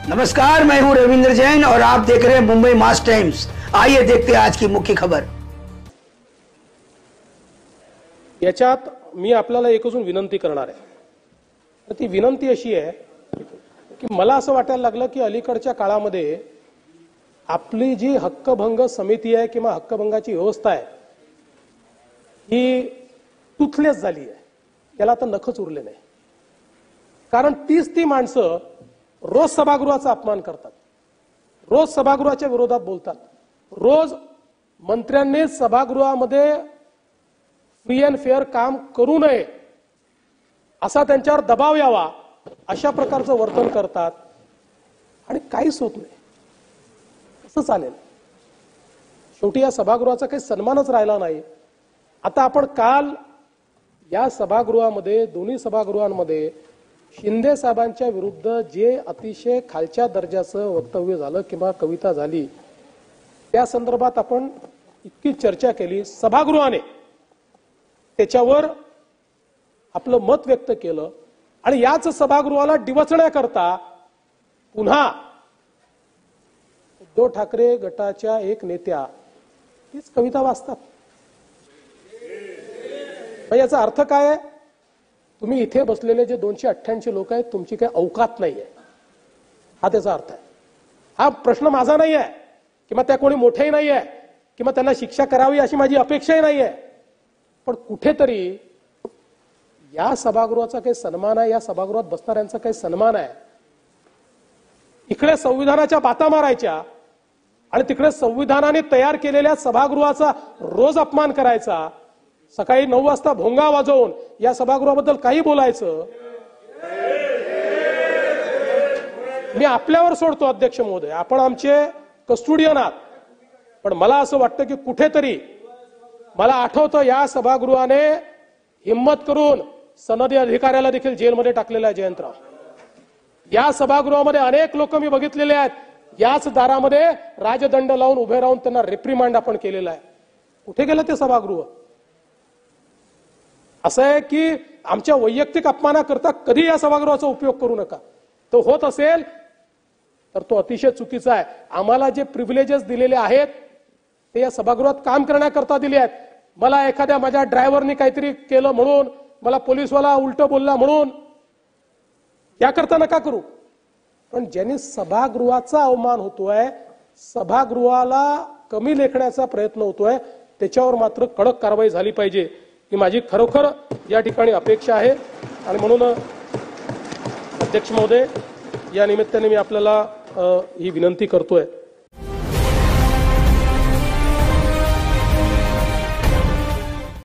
नमस्कार, मैं हूं रविंद्र जैन और आप देख रहे हैं मुंबई मास टाइम्स। आइए देखते हैं आज की मुख्य खबर। याच्यात मी आपल्याला एकच विनंती करणार आहे। तर ती विनंती अशी आहे की मला असं वाटायला लागलं की अलीकडच्या काळामध्ये आपली जी हक्कभंग समिती आहे किंवा हक्कभंगाची व्यवस्था आहे ही टुथलेस झाली आहे। त्याला आता नखच उरले नाही। कारण ती माणसं रोज सभागृहाचा अपमान करतात, रोज सभागृहाच्या विरोधात बोलतात, रोज मंत्र्यांनी सभागृहामध्ये फ्री अँड फेअर काम करू नये असा त्यांच्यावर दबाव यावा अशा प्रकारचं वर्तन करतात आणि काहीच होत नाही। कसं चालेल? शेवटी या सभागृहाचा काही सन्मानच राहिला नाही। आता आपण काल या सभागृहामध्ये दोन्ही सभागृहांमध्ये शिंदे साहेबांच्या विरुद्ध जे अतिशय खालच्या दर्जाचं वक्तव्य झालं किंवा कविता झाली त्या संदर्भात आपण इतकी चर्चा केली, सभागृहाने त्याच्यावर आपलं मत व्यक्त केलं आणि याच सभागृहाला डिवचण्याकरता पुन्हा उद्धव ठाकरे गटाच्या एक नेत्या तीच कविता वाचतात। याचा अर्थ काय आहे? तुम्ही इथे बसलेले जे 288 लोक आहेत तुमची काही औकात नाहीये, हा त्याचा अर्थ आहे। हा प्रश्न माझा नाही आहे किंवा त्या कोणी मोठेही नाही आहे किंवा त्यांना शिक्षा करावी अशी माझी अपेक्षाही नाही आहे, पण कुठेतरी या सभागृहाचा काही सन्मान आहे, या सभागृहात बसणाऱ्यांचा काही सन्मान आहे। इकडे संविधानाच्या बाता मारायच्या आणि तिकडे संविधानाने तयार केलेल्या सभागृहाचा रोज अपमान करायचा, सकाळी 9 वाजता भोंगा वाजवून या सभागृहाबद्दल काही बोलायचं। मी आपल्यावर सोडतो अध्यक्ष महोदय, आपण आमचे कस्टोडियन आहात, पण मला असं वाटतं की कुठेतरी मला आठवतं या सभागृहाने हिम्मत करून सनदी अधिकाऱ्याला देखील जेलमध्ये टाकलेला आहे जयंतराव। या सभागृहामध्ये अनेक लोक मी बघितलेले आहेत, याच दारामध्ये राजदंड लावून उभे राहून त्यांना रिप्रिमांड आपण केलेला आहे। कुठे गेलं ते सभागृह? असं आहे की आमच्या वैयक्तिक अपमानाकरता कधी या सभागृहाचा उपयोग करू नका। तो होत असेल तर तो अतिशय चुकीचा आहे। आम्हाला जे प्रिव्हिलेजेस दिलेले आहेत ते या सभागृहात काम करण्याकरता दिले आहेत। मला एखाद्या माझ्या ड्रायव्हरनी काहीतरी केलं म्हणून, मला पोलीसवाला उलट बोलला म्हणून याकरता नका करू, पण ज्यांनी सभागृहाचा अवमान होतोय, सभागृहाला कमी लेखण्याचा प्रयत्न होतोय, त्याच्यावर मात्र कडक कारवाई झाली पाहिजे ही माझी खरोखर या ठिकाणी अपेक्षा आहे। आणि म्हणून अध्यक्ष महोदय या निमित्ताने मी आपल्याला ही विनंती करतोय